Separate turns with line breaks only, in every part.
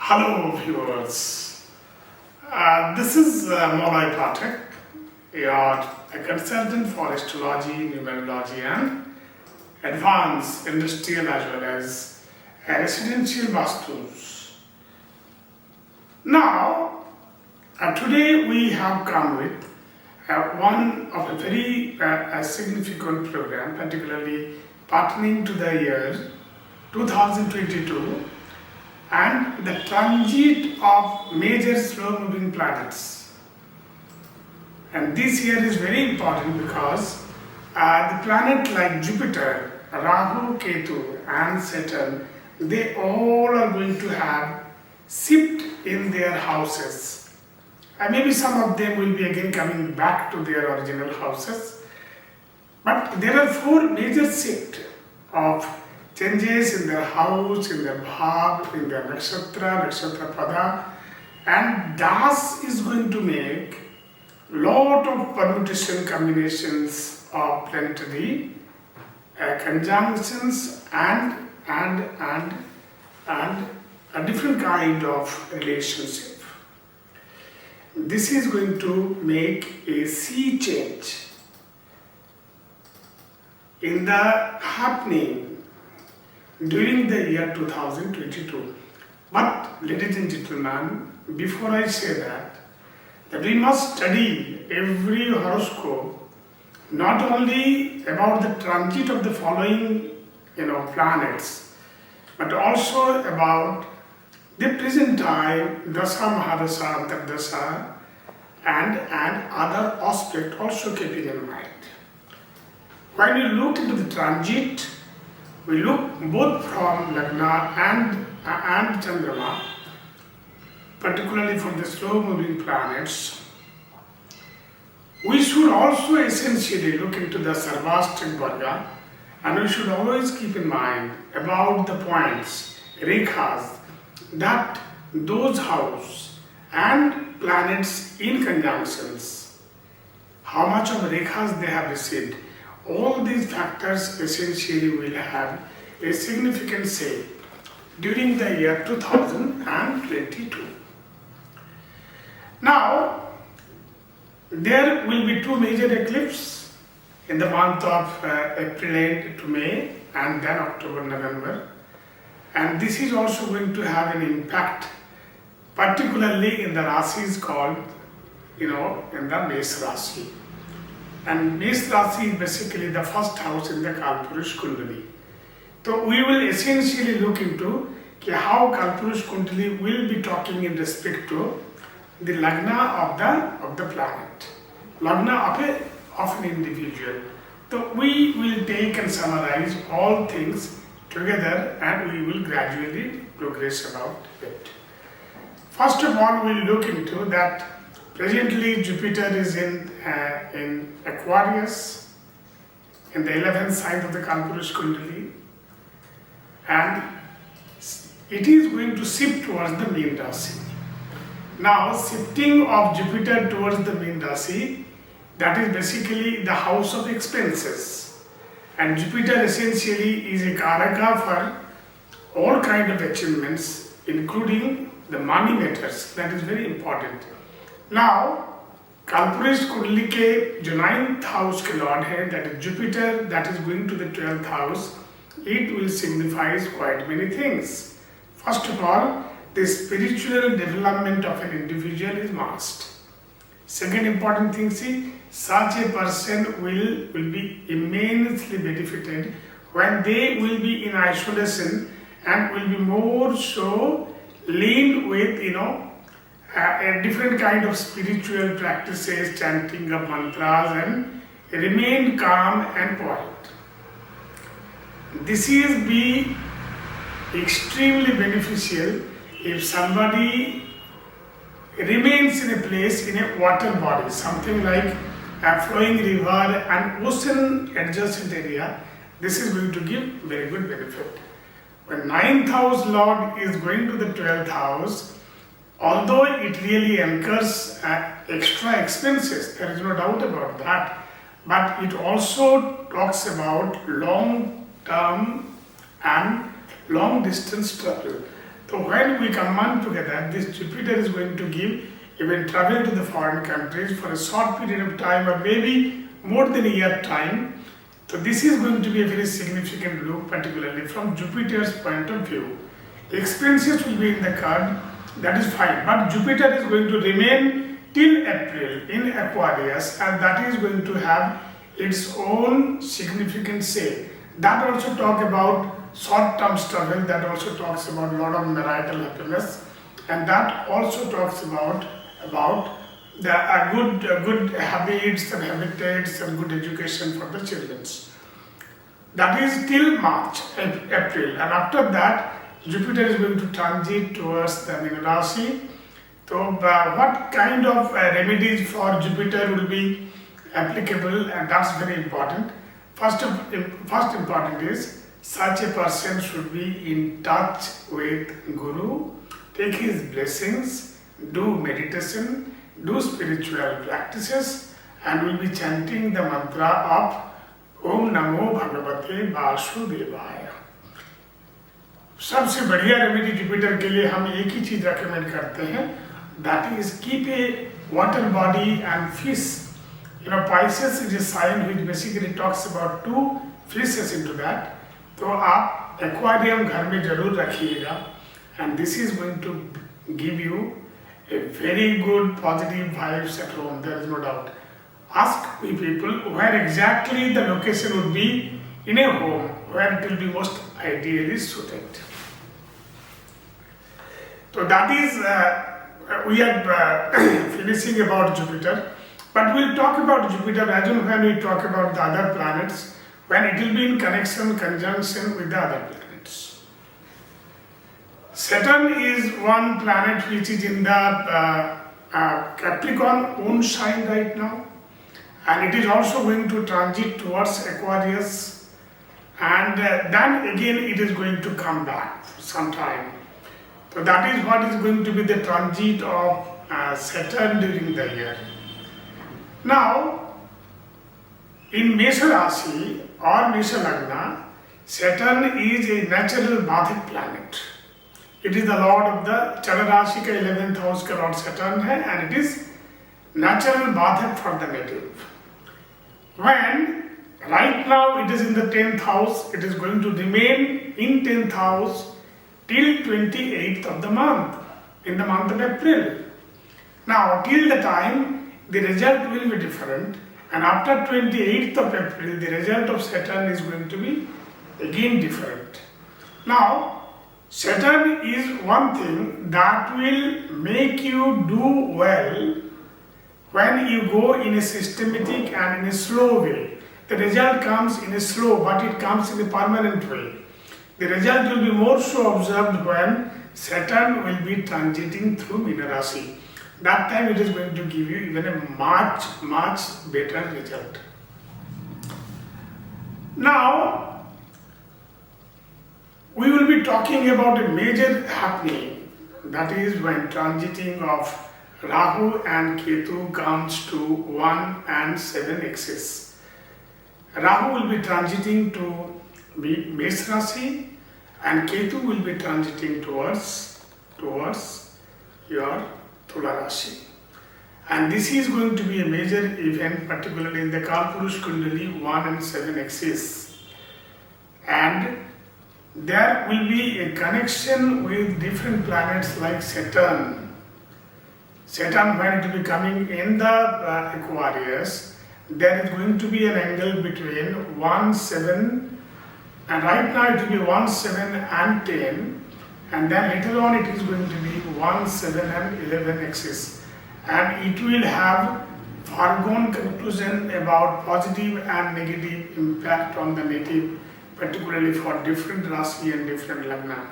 Hello viewers, this is Molay Pathak, a consultant for astrology, numerology and advanced industrial as well as residential Vaastus. Now, today we have come with one of a very significant program, particularly pertaining to the year 2022 and the transit of major slow-moving planets. And this year is very important because the planet like Jupiter, Rahu, Ketu and Saturn, they all are going to have shift in their houses. And maybe some of them will be again coming back to their original houses. But there are four major shifts of changes in their house, in their bhav, in their nakshatra pada, and das is going to make lot of permutation combinations of planetary conjunctions and a different kind of relationship. This is going to make a sea change in the happening during the year 2022. But ladies and gentlemen, before I say that we must study every horoscope not only about the transit of the following planets, but also about the present time, Dasa, Mahadasa, Antardasa and other aspect also keeping in mind. When you look into the transit, we look both from Lagna and Chandrama, particularly for the slow-moving planets. We should also essentially look into the Sarvastic Varga, and we should always keep in mind about the points, rekhas, that those houses and planets in conjunctions, how much of rekhas they have received. All these factors essentially will have a significant say during the year 2022. Now, there will be two major eclipses in the month of April end to May and then October, November. And this is also going to have an impact, particularly in the Rasis called, in the Mesh Rashi. And Mesh Rashi is basically the first house in the Kalpurush Kundali. So we will essentially look into how Kalpurush Kundali will be talking in respect to the Lagna of the planet, Lagna of an individual. So we will take and summarize all things together and we will gradually progress about it. First of all, we will look into that. Presently, Jupiter is in Aquarius, in the 11th sign of the Kalpurush Kundali, and it is going to shift towards the Meen Rashi. Now, shifting of Jupiter towards the Meen Rashi, that is basically the house of expenses, and Jupiter essentially is a karaka for all kind of achievements, including the money matters. That is very important. Now, Kalpurush Kundali के जो 9th house के lord है, that is Jupiter, that is going to the 12th house, it will signify quite many things. First of all, the spiritual development of an individual is must. Second important thing is, such a person will be immensely benefited when they will be in isolation and will be more so lean with, a different kind of spiritual practices, chanting of mantras and remain calm and quiet. This is be extremely beneficial if somebody remains in a place in a water body, something like a flowing river and ocean adjacent area. This is going to give very good benefit. When 9th house lord is going to the 12th house, although it really incurs extra expenses, there is no doubt about that, but it also talks about long term and long distance travel. So when we combine together, this Jupiter is going to give even travel to the foreign countries for a short period of time or maybe more than a year time. So this is going to be a very significant look, particularly from Jupiter's point of view. Expenses will be in the card, that is fine, but Jupiter is going to remain till April in Aquarius, and that is going to have its own significant say. That also talk about short-term struggle, that also talks about a lot of marital happiness, and that also talks about the good habits and habitats and good education for the children. That is till March, April, and after that Jupiter is going to transit towards the Mesh Rashi. So what kind of remedies for Jupiter will be applicable, and that's very important. First important is such a person should be in touch with Guru, take his blessings, do meditation, do spiritual practices, and will be chanting the mantra of Om Namo Bhagavate Vaastuharshit. सबसे बढ़िया remedy Jupiter के लिए हम एक ही चीज recommend करते हैं, that is keep a water body and fish. Pisces is a sign which basically talks about two fishes into that. तो आप एक्वेरियम घर में जरूर रखिएगा, and this is going to give you a very good positive vibes at home, there is no doubt. Ask people where exactly the location would be in a home where it will be most ideally suited. So that is, we are finishing about Jupiter, but we'll talk about Jupiter as and when we talk about the other planets, when it will be in conjunction with the other planets. Saturn is one planet which is in the Capricorn own sign right now, and it is also going to transit towards Aquarius, and then again it is going to come back for some time. So that is what is going to be the transit of Saturn during the year. Now, in Mesh Rashi or Mesh Lagna, Saturn is a natural Bathik planet. It is the lord of the Chala Rashi ka 11th house ka lord Saturn hai, and it is natural Bathik for the native. When right now it is in the 10th house, it is going to remain in 10th house till 28th of the month, in the month of April. Now, till the time, the result will be different, and after 28th of April, the result of Saturn is going to be again different. Now, Saturn is one thing that will make you do well when you go in a systematic and in a slow way. The result comes in a slow, but it comes in a permanent way. The result will be more so observed when Saturn will be transiting through Mesh Rashi. That time it is going to give you even a much better result. Now, we will be talking about a major happening, that is when transiting of Rahu and Ketu comes to 1 and 7 axis. Rahu will be transiting to Mesh Rashi, and Ketu will be transiting towards your Tula Rashi. And this is going to be a major event, particularly in the Kalpurush Kundali 1 and 7 axis. And there will be a connection with different planets like Saturn. Saturn, when it will be coming in the Aquarius, there is going to be an angle between 1, 7, and right now it will be 1, 7 and 10, and then later on it is going to be 1, 7 and 11 axis, and it will have foregone conclusion about positive and negative impact on the native, particularly for different Rashi and different Lagna.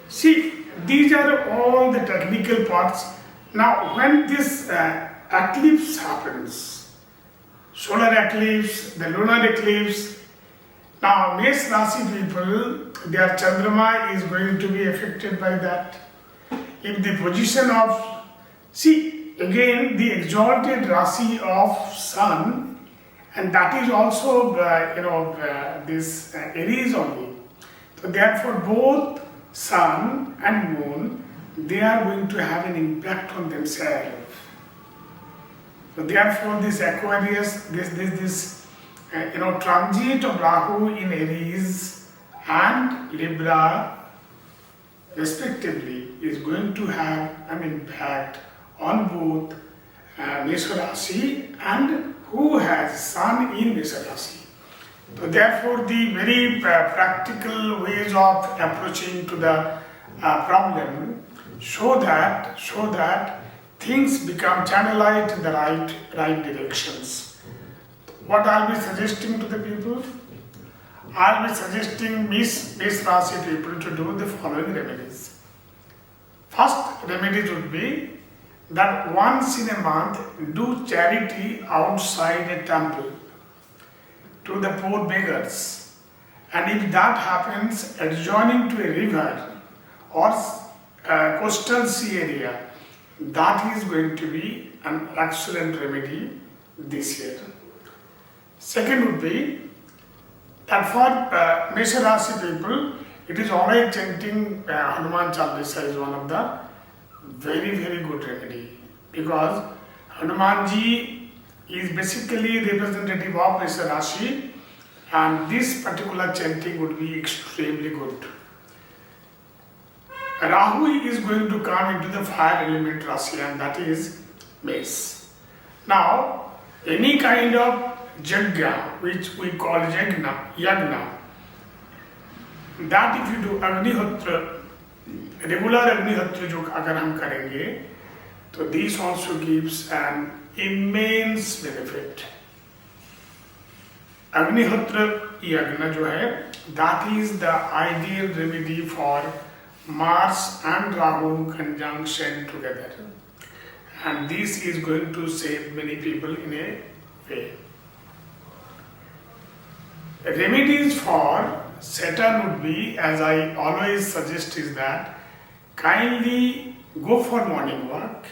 See, these are all the technical parts. Now, when this eclipse happens, solar eclipse, the lunar eclipse. Now, Mesh Rashi people, their Chandrama is going to be affected by that. If the position of, see, again the exalted Rashi of Sun, and that is also, this Aries only. So therefore both sun and moon, they are going to have an impact on themselves. So therefore this Aquarius, this transit of Rahu in Aries and Libra respectively is going to have an impact on both Mesh Rashi and who has Sun in Mesh Rashi. So therefore the very practical ways of approaching to the problem show that things become channelized in the right directions. What I'll be suggesting to the people? I'll be suggesting Mesh Rashi people to do the following remedies. First remedy would be that once in a month do charity outside a temple to the poor beggars, and if that happens adjoining to a river or coastal sea area, that is going to be an excellent remedy this year. Second would be that for Mesh Rashi people, it is alright chanting Hanuman Chalisa is one of the very good remedy, because Hanumanji is basically representative of Mesh Rashi, and this particular chanting would be extremely good. Rahu is going to come into the fire element Rashi, and that is Mesh. Now, any kind of Yajna, which we call Yagna, that if you do Agnihotra, regular Agnihotra जो अगर हम करेंगे, तो this also gives an immense benefit. Agnihotra Yagna जो है, that is the ideal remedy for Mars and Rahu conjunction together, and this is going to save many people in a way. Remedies for Saturn would be, as I always suggest, is that kindly go for morning walk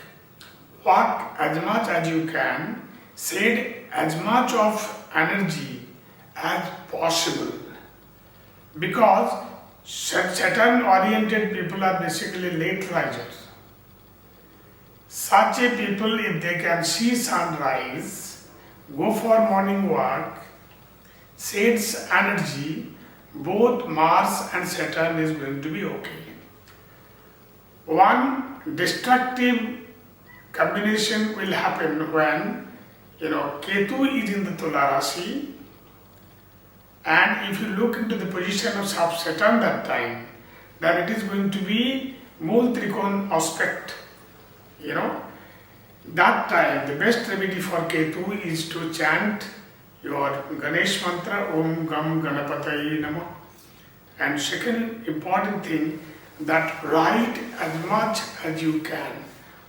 as much as you can, shed as much of energy as possible, because Saturn oriented people are basically late risers. Such a people, if they can see sunrise, go for morning walk, shades energy, both Mars and Saturn is going to be okay. One destructive combination will happen when Ketu is in the Tula Rashi, and if you look into the position of Saturn that time, then it is going to be Mool Trikon aspect. That time the best remedy for Ketu is to chant your Ganesh mantra, Om Gam Ganapataye Namah. And second important thing, that write as much as you can.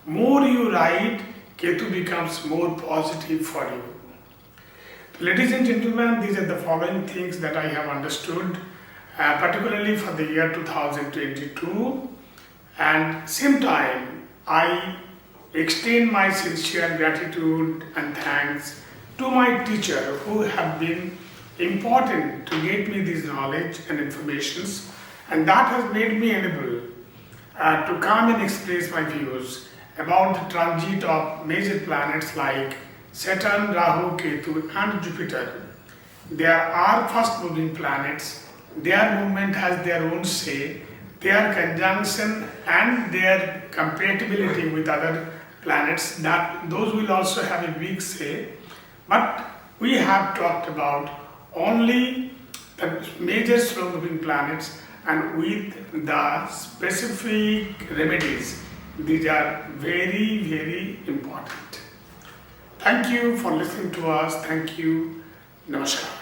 More you write, Ketu becomes more positive for you. Ladies and gentlemen, these are the following things that I have understood, particularly for the year 2022. And same time, I extend my sincere gratitude and thanks to my teacher who have been important to get me this knowledge and informations, and that has made me able to come and express my views about the transit of major planets like Saturn, Rahu, Ketu and Jupiter. There are fast moving planets, their movement has their own say, their conjunction and their compatibility with other planets, that those will also have a big say. But we have talked about only the major slow moving planets, and with the specific remedies. These are very important. Thank you for listening to us. Thank you. Namaskar.